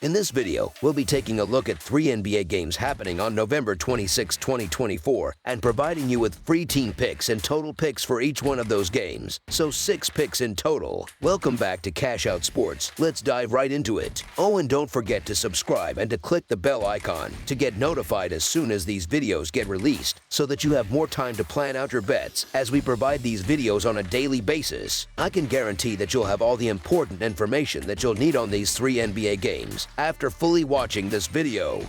In this video, we'll be taking a look at 3 NBA games happening on November 26, 2024, and providing you with free team picks and total picks for each one of those games. So 6 picks in total. Welcome back to Cash Out Sports. Let's dive right into it. Oh, and don't forget to subscribe and to click the bell icon to get notified as soon as these videos get released, so that you have more time to plan out your bets as we provide these videos on a daily basis. I can guarantee that you'll have all the important information that you'll need on these 3 NBA games after fully watching this video.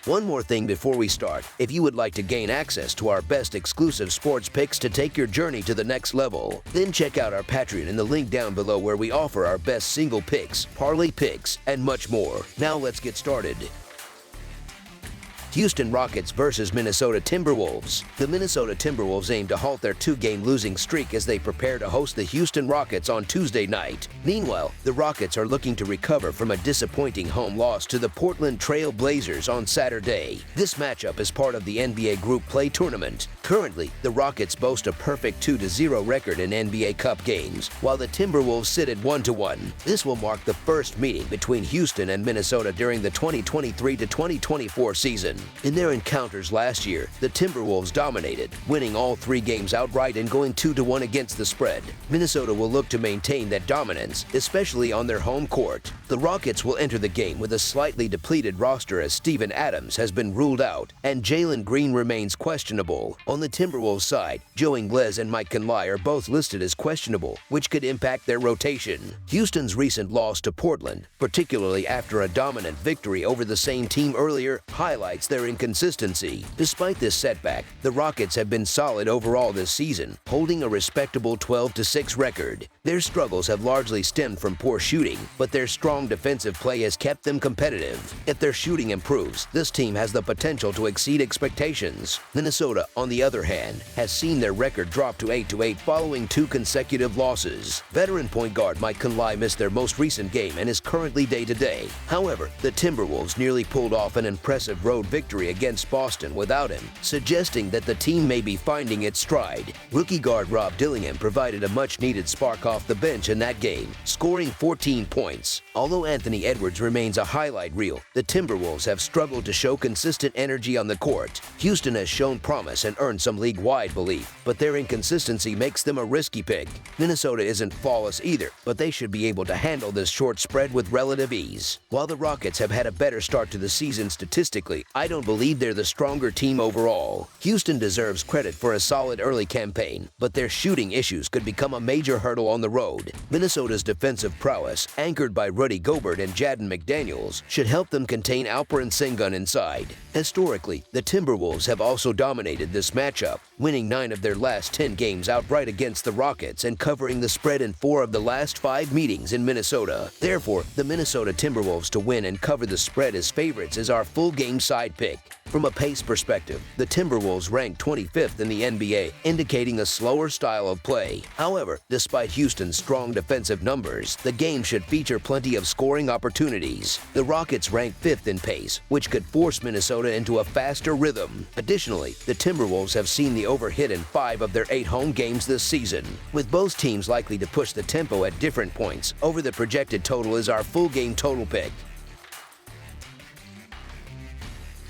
One more thing before we start: if you would like to gain access to our best exclusive sports picks to take your journey to the next level, then check out our Patreon in the link down below, where we offer our best single picks, parlay picks, and much more. Now let's get started. Houston Rockets versus Minnesota Timberwolves. The Minnesota Timberwolves aim to halt their 2-game losing streak as they prepare to host the Houston Rockets on Tuesday night. Meanwhile, the Rockets are looking to recover from a disappointing home loss to the Portland Trail Blazers on Saturday. This matchup is part of the NBA Group Play Tournament. Currently, the Rockets boast a perfect 2-0 record in NBA Cup games, while the Timberwolves sit at 1-1. This will mark the first meeting between Houston and Minnesota during the 2023-2024 season. In their encounters last year, the Timberwolves dominated, winning all 3 games outright and going 2-1 against the spread. Minnesota will look to maintain that dominance, especially on their home court. The Rockets will enter the game with a slightly depleted roster, as Steven Adams has been ruled out and Jalen Green remains questionable. On the Timberwolves side, Joe Ingles and Mike Conley are both listed as questionable, which could impact their rotation. Houston's recent loss to Portland, particularly after a dominant victory over the same team earlier, highlights their inconsistency. Despite this setback, the Rockets have been solid overall this season, holding a respectable 12-6 record. Their struggles have largely stemmed from poor shooting, but their strong defensive play has kept them competitive. If their shooting improves, this team has the potential to exceed expectations. Minnesota, on the other hand, has seen their record drop to 8-8 following 2 consecutive losses. Veteran point guard Mike Conley missed their most recent game and is currently day-to-day. However, the Timberwolves nearly pulled off an impressive road victory against Boston without him, suggesting that the team may be finding its stride. Rookie guard Rob Dillingham provided a much-needed spark off the bench in that game, scoring 14 points. Although Anthony Edwards remains a highlight reel, the Timberwolves have struggled to show consistent energy on the court. Houston has shown promise and earned some league-wide belief, but their inconsistency makes them a risky pick. Minnesota isn't flawless either, but they should be able to handle this short spread with relative ease. While the Rockets have had a better start to the season statistically, I don't believe they're the stronger team overall. Houston deserves credit for a solid early campaign, but their shooting issues could become a major hurdle on the road. Minnesota's defensive prowess, anchored by Rudy Gobert and Jaden McDaniels, should help them contain Alperen Sengun inside. Historically, the Timberwolves have also dominated this matchup, winning 9 of their last 10 games outright against the Rockets and covering the spread in 4 of the last 5 meetings in Minnesota. Therefore, the Minnesota Timberwolves to win and cover the spread as favorites is our full game side pick. From a pace perspective, the Timberwolves rank 25th in the NBA, indicating a slower style of play. However, despite Houston's strong defensive numbers, the game should feature plenty of scoring opportunities. The Rockets rank 5th in pace, which could force Minnesota into a faster rhythm. Additionally, the Timberwolves have seen the overhit in 5 of their 8 home games this season. With both teams likely to push the tempo at different points, over the projected total is our full game total pick.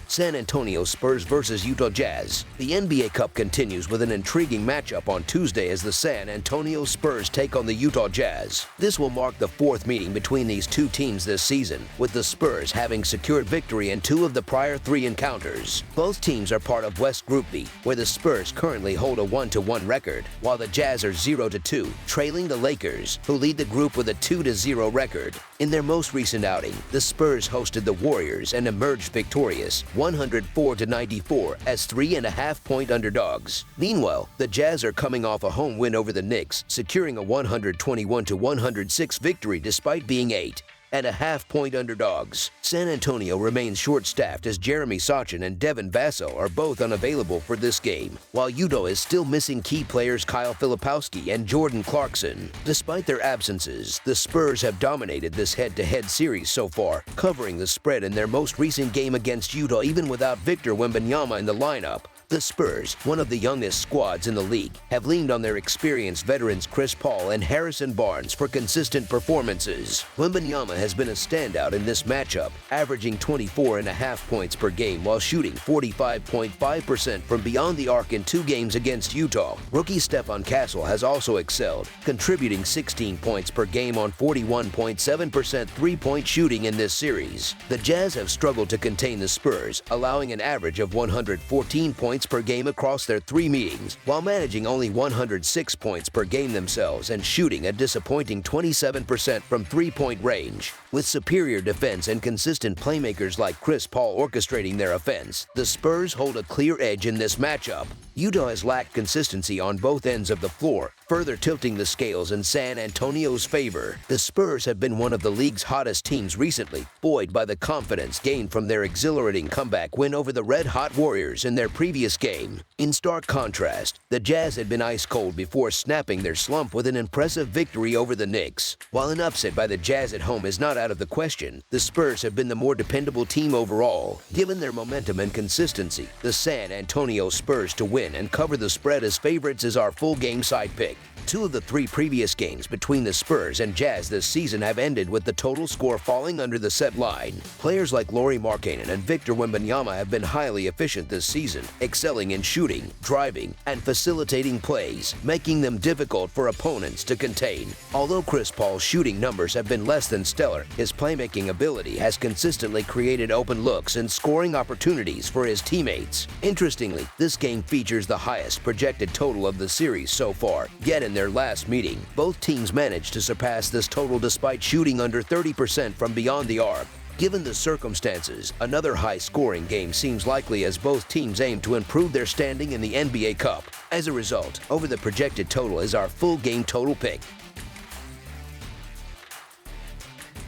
San Antonio Spurs versus Utah Jazz. The NBA Cup continues with an intriguing matchup on Tuesday as the San Antonio Spurs take on the Utah Jazz. This will mark the 4th meeting between these 2 teams this season, with the Spurs having secured victory in 2 of the prior 3 encounters. Both teams are part of West Group B, where the Spurs currently hold a 1-1 record, while the Jazz are 0-2, trailing the Lakers, who lead the group with a 2-0 record. In their most recent outing, the Spurs hosted the Warriors and emerged victorious, 104-94 as 3.5-point underdogs. Meanwhile, the Jazz are coming off a home win over the Knicks, securing a 121-106 victory despite being 8.5-point underdogs. San Antonio remains short-staffed as Jeremy Sochan and Devin Vassell are both unavailable for this game, while Utah is still missing key players Kyle Filipowski and Jordan Clarkson. Despite their absences, the Spurs have dominated this head-to-head series so far, covering the spread in their most recent game against Utah even without Victor Wembanyama in the lineup. The Spurs, one of the youngest squads in the league, have leaned on their experienced veterans Chris Paul and Harrison Barnes for consistent performances. Wembanyama has been a standout in this matchup, averaging 24.5 points per game while shooting 45.5% from beyond the arc in 2 games against Utah. Rookie Stephon Castle has also excelled, contributing 16 points per game on 41.7% three-point shooting in this series. The Jazz have struggled to contain the Spurs, allowing an average of 114 points per game across their 3 meetings, while managing only 106 points per game themselves and shooting a disappointing 27% from three-point range. With superior defense and consistent playmakers like Chris Paul orchestrating their offense, the Spurs hold a clear edge in this matchup. Utah has lacked consistency on both ends of the floor, further tilting the scales in San Antonio's favor. The Spurs have been one of the league's hottest teams recently, buoyed by the confidence gained from their exhilarating comeback win over the red-hot Warriors in their previous game. In stark contrast, the Jazz had been ice-cold before snapping their slump with an impressive victory over the Knicks. While an upset by the Jazz at home is not out of the question, the Spurs have been the more dependable team overall. Given their momentum and consistency, the San Antonio Spurs to win and cover the spread as favorites is our full game side pick. 2 of the 3 previous games between the Spurs and Jazz this season have ended with the total score falling under the set line. Players like Lauri Markkanen and Victor Wembanyama have been highly efficient this season, excelling in shooting, driving, and facilitating plays, making them difficult for opponents to contain. Although Chris Paul's shooting numbers have been less than stellar, his playmaking ability has consistently created open looks and scoring opportunities for his teammates. Interestingly, this game features the highest projected total of the series so far, yet in their last meeting, both teams managed to surpass this total despite shooting under 30% from beyond the arc. Given the circumstances, another high-scoring game seems likely as both teams aim to improve their standing in the NBA Cup. As a result, over the projected total is our full game total pick.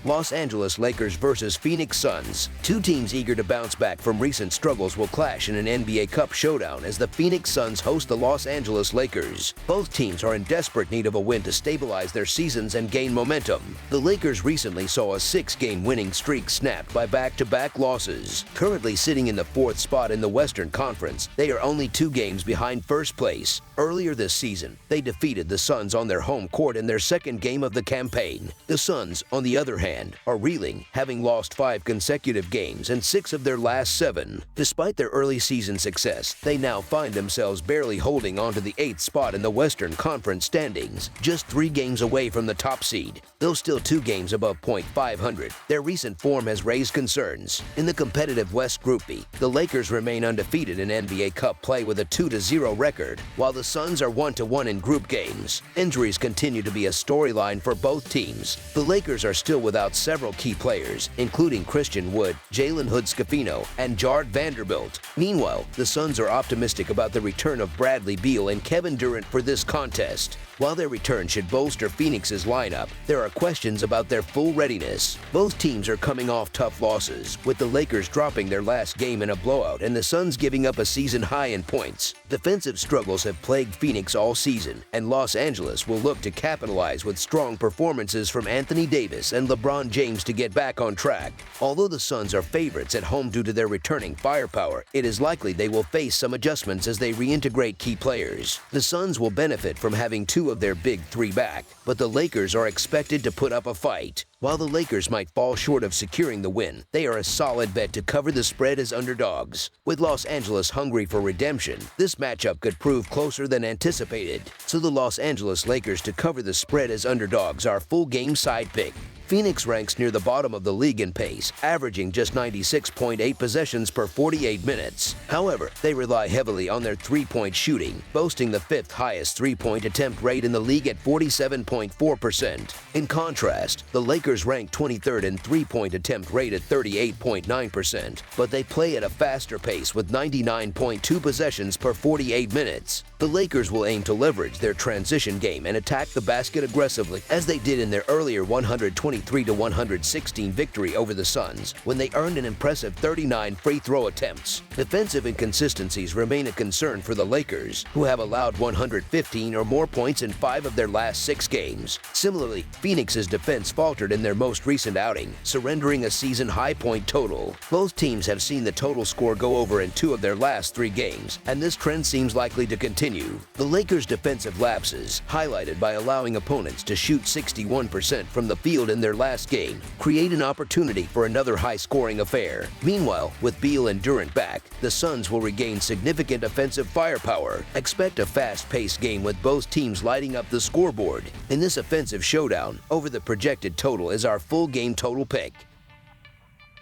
Los Angeles Lakers versus Phoenix Suns. 2 teams eager to bounce back from recent struggles will clash in an NBA Cup showdown as the Phoenix Suns host the Los Angeles Lakers. Both teams are in desperate need of a win to stabilize their seasons and gain momentum. The Lakers recently saw a 6-game winning streak snapped by back-to-back losses. Currently sitting in the 4th spot in the Western Conference, they are only 2 games behind first place. Earlier this season, they defeated the Suns on their home court in their 2nd game of the campaign. The Suns, on the other hand, are reeling, having lost 5 consecutive games and 6 of their last 7. Despite their early season success, they now find themselves barely holding on to the 8th spot in the Western Conference standings, just 3 games away from the top seed. Though still 2 games above .500, their recent form has raised concerns. In the competitive West Group B, the Lakers remain undefeated in NBA Cup play with a 2-0 record, while the Suns are 1-1 in group games. Injuries continue to be a storyline for both teams. The Lakers are still without several key players, including Christian Wood, Jalen Hood-Schifino, and Jared Vanderbilt. Meanwhile, the Suns are optimistic about the return of Bradley Beal and Kevin Durant for this contest. While their return should bolster Phoenix's lineup, there are questions about their full readiness. Both teams are coming off tough losses, with the Lakers dropping their last game in a blowout and the Suns giving up a season high in points. Defensive struggles have plagued Phoenix all season, and Los Angeles will look to capitalize with strong performances from Anthony Davis and LeBron James to get back on track. Although the Suns are favorites at home due to their returning firepower, it is likely they will face some adjustments as they reintegrate key players. The Suns will benefit from having 2 of their big 3 back, but the Lakers are expected to put up a fight. While the Lakers might fall short of securing the win, they are a solid bet to cover the spread as underdogs. With Los Angeles hungry for redemption, this matchup could prove closer than anticipated. So the Los Angeles Lakers to cover the spread as underdogs are full game side pick. Phoenix ranks near the bottom of the league in pace, averaging just 96.8 possessions per 48 minutes. However, they rely heavily on their 3-point shooting, boasting the 5th highest 3-point attempt rate in the league at 47.4%. In contrast, the Lakers rank 23rd in 3-point attempt rate at 38.9%, but they play at a faster pace with 99.2 possessions per 48 minutes. The Lakers will aim to leverage their transition game and attack the basket aggressively, as they did in their earlier 123-116 victory over the Suns, when they earned an impressive 39 free throw attempts. Defensive inconsistencies remain a concern for the Lakers, who have allowed 115 or more points in 5 of their last 6 games. Similarly, Phoenix's defense faltered in in their most recent outing, surrendering a season-high point total. Both teams have seen the total score go over in 2 of their last 3 games, and this trend seems likely to continue. The Lakers' defensive lapses, highlighted by allowing opponents to shoot 61% from the field in their last game, create an opportunity for another high-scoring affair. Meanwhile, with Beal and Durant back, the Suns will regain significant offensive firepower. Expect a fast-paced game with both teams lighting up the scoreboard. In this offensive showdown, over the projected total is our full game total pick.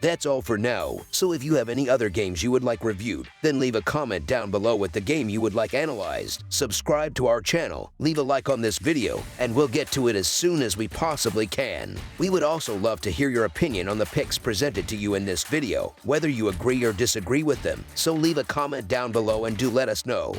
That's all for now, so if you have any other games you would like reviewed, then leave a comment down below with the game you would like analyzed. Subscribe to our channel, leave a like on this video, and we'll get to it as soon as we possibly can. We would also love to hear your opinion on the picks presented to you in this video, whether you agree or disagree with them, so leave a comment down below and do let us know.